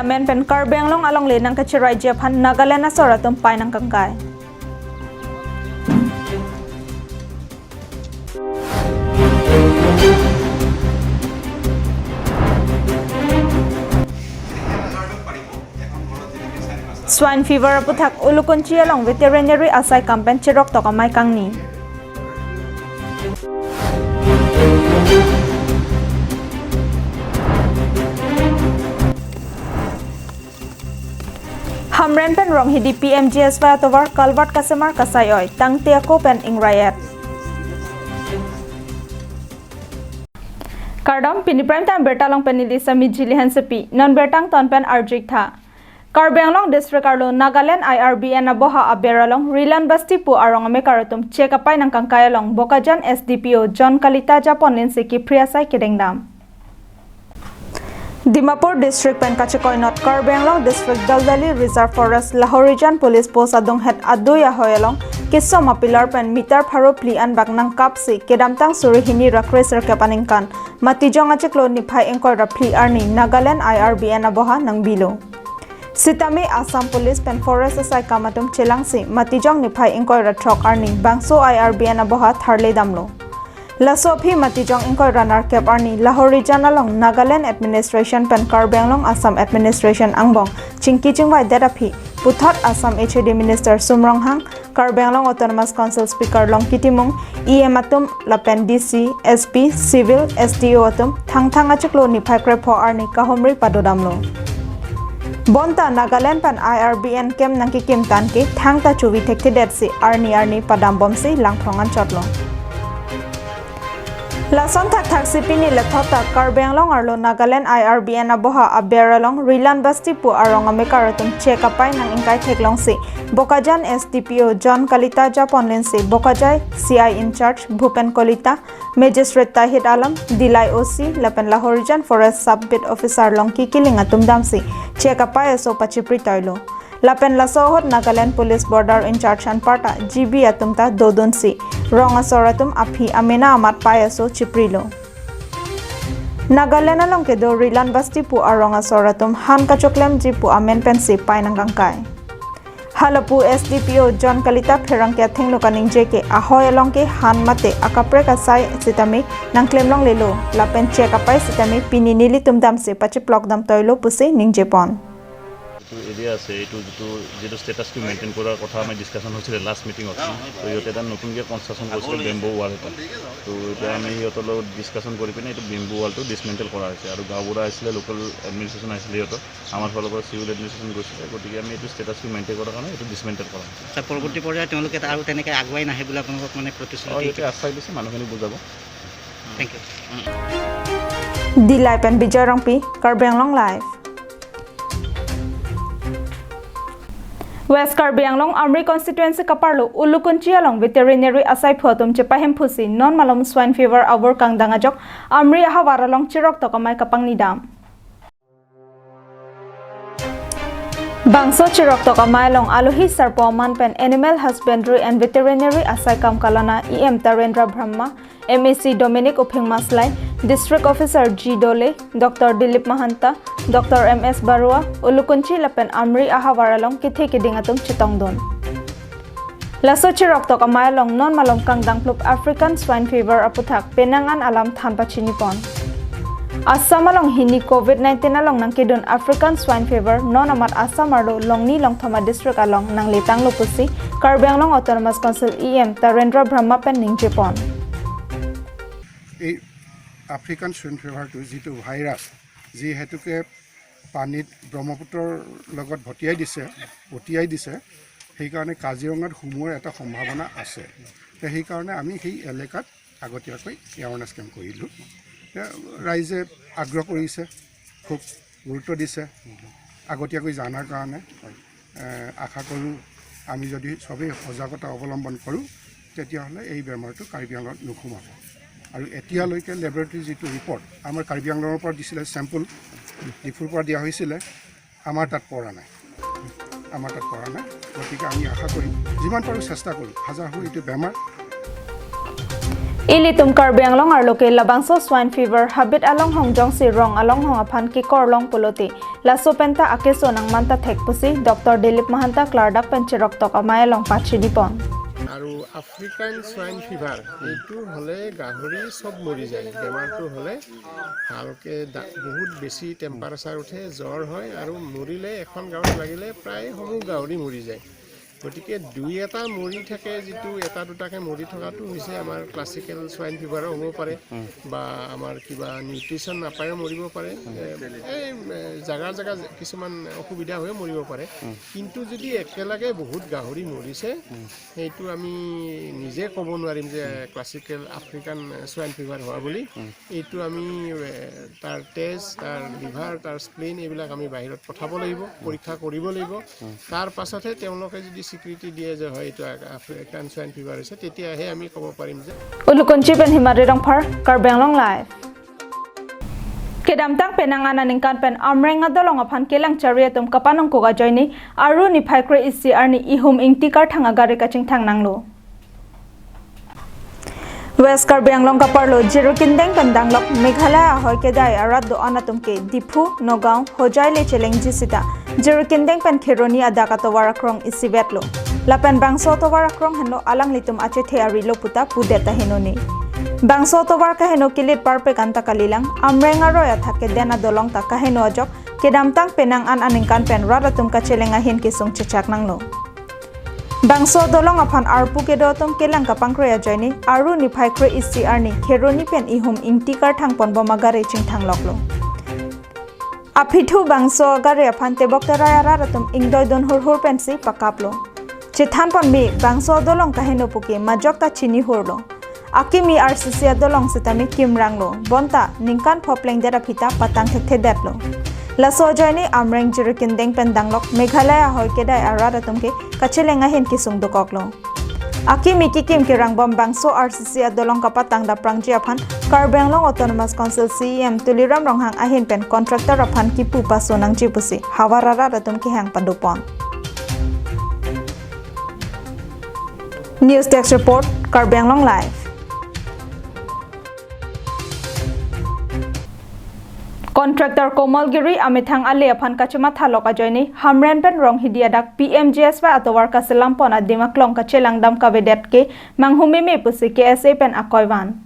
Parliament pen Karbi Anglong along le nang kachirai Japan Nagaland asora tumpay ng kangkay. Swine fever puthak ulukunchi along veterinary asai campaign chirok tokamay kangni. Hamren pen rong hidi PMGS via tovar kalvat kasemar kasayoy tang tiako pen ingrayat. Kardam pini prime time bertalong penili sami jilihan sepi non bertang ton pen arjik tha. Karbi Anglong district arlo Nagaland IRBN aboha aberalong Rilan Bastipu arong amekaratum chekapay ng kangkayalong Bokajan SDPO John Kalita Japon linsiki priyasay kidengdam. Dimapur district pen kachikoy not Karbi Anglong district Daldali Reserve Forest Lahorijan Police Post adong het aduya hoyalong kiso mapilar pen mitar pharo pli an bagnang kapsi kedamtang surihini rakres rakapaningkan matijong achiklo niphay engkor rapli arni Nagaland IRBN aboha ng bilo. Sitami Assam Police pen Forest asai kamatum chelangsi matijong niphay ingkoy ratrok arni bangso IRBN aboha tharle damlo. Lasopi matijong ingkoy runner cap arni Lahori janalong Nagaland Administration pen Karbi Anglong Assam Administration angbong chingki chingwai derapi Puthat Assam HOD Minister Sumronghang Karbi Anglong Autonomous Council Speaker Long Kitimung EM lapen DC SP Civil SDO atum thang achiklo niphay krepo arni kahomri padodamlo. Bonta Nagaland pan IRBN kem nangki kim tanki thangta chuwi thekti detsi arni padam bomsi langthongan chotlo. Lason thak sipini lethota Karbi Anglong arlo Nagaland IRBN aboha aberalong Rilan Bastipu arong amekaratum chekapay nang ingkay theklongsi Bokajan SDPO John Kalita Japon lensi Bokajai CI in charge Bhupen Kolita Magistrate Tahid Alam Dilai OC lapen Lahorijan Forest Sub-Bit Officer long kikiling atumdamsi chekapay aso pachipri toilo. Lapen lasohot Nagaland Police Border in charge an parta GB atumta dodonsi rong asoratum aphi amena amat payaso chiprilo. Nagaland along kedo Rilan Bastipu arong asoratum han kachoklem jipu amen pensi painang kangkay. Halapu SDPO John Kalita pherangkya thenglo kaning jeke ahoy along ke han mate akapre kasai sitami nang klemlong lelo lapen chekapay sitami pininili tumdamse pachiplok dam toilo pusi ning Japon. Area আছে এইটো যেটো স্টেটাসটো maintain কৰাৰ কথা আমি discussion হৈছিল last মিটিংত তো ইহঁতে এটা নতুনকৈ কনষ্ট্ৰাকশ্যন কৰিছিল বেম্বো ৱাল এটা তো এতিয়া আমি সিহঁতৰ লগত ডিসকাশন কৰি পিনে এইটো বেম্বো ৱালটো ডিসমেণ্টেল কৰা হৈছে আৰু গাঁওবুঢ়া আহিছিলে লোকেল এডমিনিষ্ট্ৰেশ্যন আহিছিলে সিহঁতৰ আমাৰ ফালৰ পৰা চিভিল এডমিনিষ্ট্ৰেশ্যন গৈছিলে গতিকে আমি এইটো স্টেটাসটো মেইনটেইন কৰাৰ কাৰণে এইটো ডিসমেণ্টেল কৰা হৈছে তাৰ পৰৱৰ্তী পৰ্যায়ত তেওঁলোকে আৰু তেনেকৈ আগুৱাই নাহে বুলি আপোনালোকক মানে প্ৰতিশ্ৰুতি এইটো আশ্বাস দিছে মানুহখিনি বুজাব thank you Dilai pen Bijay Rongpi Karbi Anglong live West Karbi Anglong Amri constituency kaparlo ulukunchi along veterinary asai photum chepahem phusi non malom swine fever abor kang dangajok Amri ahawar along chirok tokamay kapang nidam Bangso chirok tokamay along aluhi sarpoman pen animal husbandry and veterinary asai kam kalana EM Tarendra Brahma MAC Dominic Uphing Maslai District Officer G Dole Dr Dilip Mahanta Dr MS Barua ulukunchi lapen Amri ahawar along kithi kidingatum chitongdon Laso chirok tokamay along non malom kang dangplup African swine fever aputhak penangan alam thanpa chinipon Assam along hini COVID-19 along nang kidun African swine fever non amat Assam arlo longni longthoma district along nang litang lupusi Karbi Anglong Autonomous Council EM Tarendra Brahma pen ning Japon African swine ফিভাৰটো যিটো virus যি হেতুকে পানীত ব্ৰহ্মপুত্ৰৰ লগত ভটিয়াই দিছে সেইকাৰণে কাজিৰঙাত সোমোৱাৰ এটা সম্ভাৱনা আছে সেইকাৰণে আমি সেই এলেকাত আগতীয়াকৈ এৱাৰনেছ কেম্প কৰিলোঁ ৰাইজে আগ্ৰহ কৰিছে খুব গুৰুত্ব দিছে আগতীয়াকৈ জানাৰ কাৰণে আশা কৰোঁ আমি যদি সবেই সজাগতা অৱলম্বন কৰোঁ তেতিয়াহ'লে এই বেমাৰটো কাৰ্বি আংলঙত নোসোমাব আৰু এতিয়ালৈকে ল্যাবৰেটৰী যেটো ৰিপৰ্ট আমাৰ কাৰ্বি আংলঙৰ পৰা দিছিলে স্যাম্পল ডিফুৰ পৰা দিয়া হৈছিল আমাৰ তাত পৰা নাই গতিকে আমি আশা কৰিম যিমান পাৰো চেষ্টা কৰিম হাজাৰ হৈ এইটো বেমাৰ Ilitum Karbi Anglong arloke labangso swine fever habit along hongjong si rong along hong aphan ki korlong poloti laso penta akeso nang manta thekpusi Dr. Dilip Mahanta Clardak penchirok tok amaya long pachi dipon আৰু African swine fever এইটো হলে গাহৰি সব মৰি যায় বেমাৰটো হলে ভালকে বহুত বেছি টেম্পাৰেচাৰ উঠে জ্বৰ হয় আৰু মৰিলে এখন গাঁৱত লাগিলে প্ৰায় সমূহ গাহৰি মৰি যায় গতিকে দুই এটা মৰি থাকে যেটো এটা দুটাকে মৰি থকাটো হৈছে আমাৰ ক্লাসিক্যাল সোয়াইন ফিভাৰ হ'ব পাৰে বা আমাৰ কিবা নিউট্ৰিশন নাপায় মৰিব পাৰে এই জাগা জাগা কিছুমান অসুবিধা হৈ মৰিব পাৰে কিন্তু যদি একেলগে বহুত গাহৰি মৰিছে সেইটো আমি নিজে ক'ব নোৱাৰিম যে ক্লাসিক্যাল আফ্ৰিকান সোয়াইন ফিভাৰ হোৱা বুলি এইটো আমি তাৰ টেষ্ট তাৰ লিভাৰ তাৰ স্প্লিন এইবিলাক আমি বাহিৰত পঠাব লাগিব পৰীক্ষা কৰিব লাগিব তাৰ পাছতে তেওঁলোকে যদি স্বীকৃতি দিয়ে যে হয় এটা আফ্ৰিকান সোয়াইন ফিভাৰ হৈছে তেতিয়াহে আমি ক'ব পাৰিম যে Ulukunchi pen himari rongphar Karbenglong live Kedamtang penangan aningkan pen amrenga dolong aphan kelang chariatum kapanong koga joini aru ni phaikre isi arni ihum ingtikar thanga gari kaching thang nanglo West Karbenglong kaparlo jirukindeng pendanglok Meghalaya ahoy kedai arat do anatum ke Dipu Nogao Hojai le cheleng jisita jirukindeng pen khironi adaka to warakrong isi betlo lapen bangso to warakrong heno alang litum ache theari lo puta pudeta henoni Bangso to war kaheno kilit parpe kanta kalilang amrenga roya thake dena dolong ta kaheno ajok kedamtang penang an aningkan pen radatum kachelenga hin kisung chechak nanglo Bangso dolong aphan arpu kedotum kelang kapangkroya joini aru ni phaikre isi arni kheroni pen ihum ingtikar thangpon bomagare ching thangloklo Apithu bangso agare aphan teboktara radatum ingdoi don hur pensi pakaplo Chithan pon mi bangso dolong kaheno puki majok ta chini horlo Akimi RCC adolong sitami kimranglo bonta ningkan phopleng dera phita patang thekhe detlo laso joini amreng jirukindeng pendanglok Meghalaya hoy kedai arada tumke kachelenga hin kisung dokoklo Akimi kikim kirang bom bangso RCC adolong kapatang da prangji aphan Karbenglong Autonomous Council CEM tuliram ronghang ahin pen contractor aphan kipu pasonang jipusi hawarara tumke hang pandupon News Desk Report Karbenglong Live Contractor Komalgiri amithang ali aphan kachuma thalok ajoini hamren pen rong hidiadak PMGS ba atowar kaselam pona dimaklong kachelang dam kavedet ke manghumi me pusi KSA pen akoiwan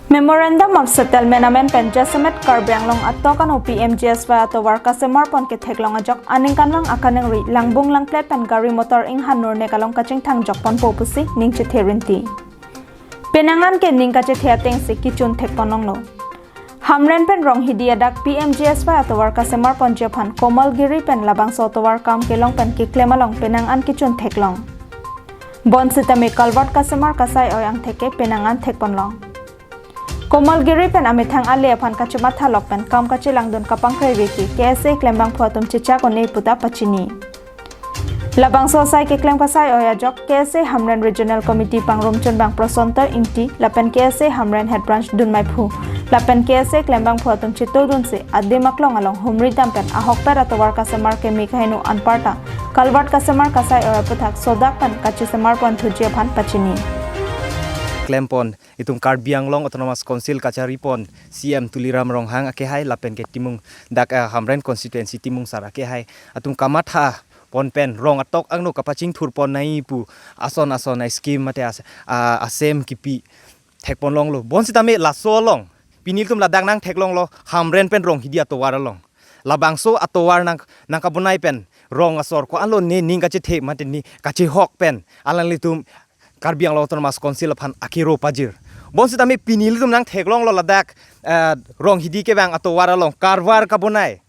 Memorandum of Settlement amen pen Jasamet Karbenglong atokano PMGS ba atowar kasemar pon ke theklong ajok aningkanwang akaneng ri langbung langplet pen gari motor ing hanur ne kalong kaching thang jokpon po pusi ningche therinti Penangan ke ningkache theateng se kichun thekponong no Hamren pen rong hidiadak PMGS ba atowar kasemar ponjephan Komalgiri pen labang sotowar kam kelong pen kiklemalong penangan kichun theklong Bon sitame kalwat kasemar kasai oyang theke penangan thekponlong Komalgiri pen amithang ale aphan kachuma thalok pen kam kachilang don kapangkhai riki KSA klembang phuatum chicha ko nei puta pachini Labang sosai ke klem kasai oyajok KSA Hamren Regional Committee pangrom chunbang prosontor ingti lapen KSA Hamren Head Branch dunmai phu lapen KSA klembang phuatum chitodun se adimaklong along humri dampen ahok pera towar kasemar ke mikhainu anparta kalwat kasemar kasai oyaputhak sodak pan kachisemar pon thujia phan pachini Klempon itung Karbenglong Autonomous Council kachari pon CM tuliram ronghang ake hai lapen ke timung dak Hamren constituency timung sara ke hai atung kamatha pon pen rong atok angno kapaching thur pon nai pu ason ai scheme mate asem kipi thekpon long lo bon sitame laso long pinil tum ladang nang theklong lo Hamren pen rong hidia to waralong labangso atowar nang kabunai pen rong asor ko alo ne ninga che the mate ni kachi hok pen alang litum Karbenglong Autonomous Council phan akiro pajir bon sitame pinil tum nang theklong lo ladak rong hidi ke bang atowar along karwar kabonai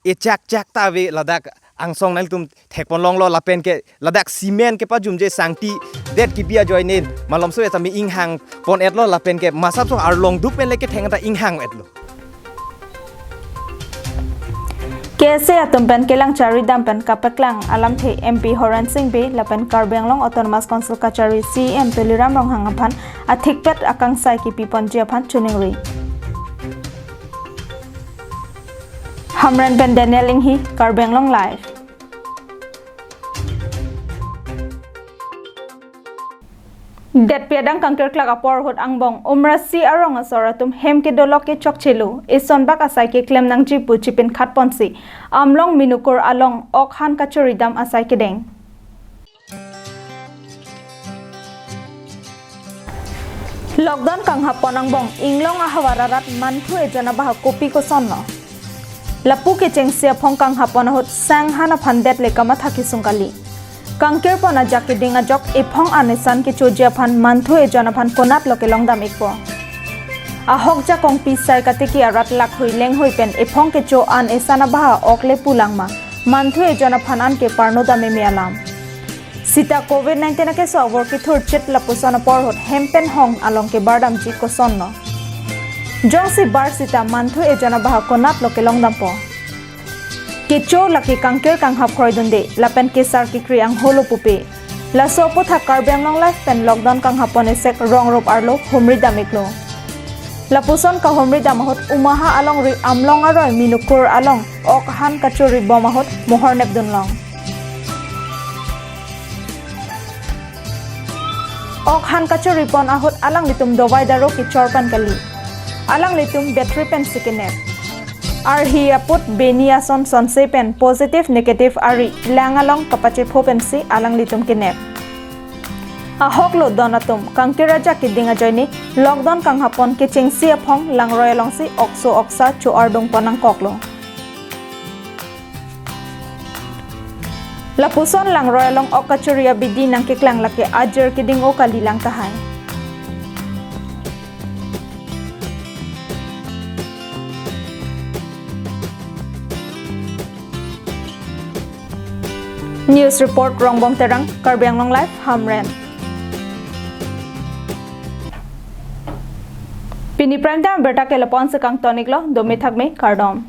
echak tawe ladak angsong nal tum thekpon long lo lapen ke ladak cement ke pajum je sangti det ki bia joinin malom so etami inghang pon etlo lapen ke masap so arlong dup pen leke thengata inghang etlo KSA atumpen kelang chari dampen kapeklang alam the MP Horan Singh be lapen Karbenglong Autonomous Council kachari CM tuliram ronghang aphan athikpet akang sai ki pipon je aphan chuningri Hamren Ben Daniel Inghi Karbenglong Live Det piadang kangker klak apor hot angbong umrasi arong asoratum hem ke dolok ke chok chelu ison bak asai ke klem nang jipu chipin khat ponsi amlong minukur along ok han kachuri dam asai ke deng lockdown kang hapon angbong inglong ahawararat manthu ejana bah kopi ko sonno lapu ke chengsia phong kang hapon hot sang hana phandet le kama thaki sungkali Kangkir pona jaki dinga jok ipong anisan ki chujia phan manthu ejana phan konat loke longdam ikpo. Ahok ja kong pisai katiki arat lak hui leng hui pen ipong ke cho an esana baha okle pulang ma manthu ejana phan an ke parno dame mialam. Sita COVID-19 ke so awor ki thur chit lapusana porhot hempen hong along ke bardam ji ko sonno. Jong si bar sita manthu ejana baha konat loke longdam po. Kicho laki kangkir kang hap khroy dunde lapen kesar ki kri ang holo pupe la sopo tha karbeng long life pen lockdown kang hapone sek rong rop arlo humri damiklo la puson ka humri damahot umaha along ri amlong aroy minukur along ok han kachuri bomahot mohor nep dunlong ok han kachuri pon ahot alang litum dowai daro ki chorpan kali alang litum battery pen sikinet Arhi aput beniason sonse pen positive negative ari langalong kapache phopen si alang litum kinep ahok lo donatum kangkiraja kidinga joini lockdown kang hapon ke chengsi aphong langroy long si okso oksa chu ardong panang koklo lapuson langroy long okachuria bidi nang keklang lake ajer kiding o kalilang tahay News report Rongbong Terang, Karbiang Long Life, Hamren. Pini prime time berta ke lapon se kang tonik lo domi thak me kardom.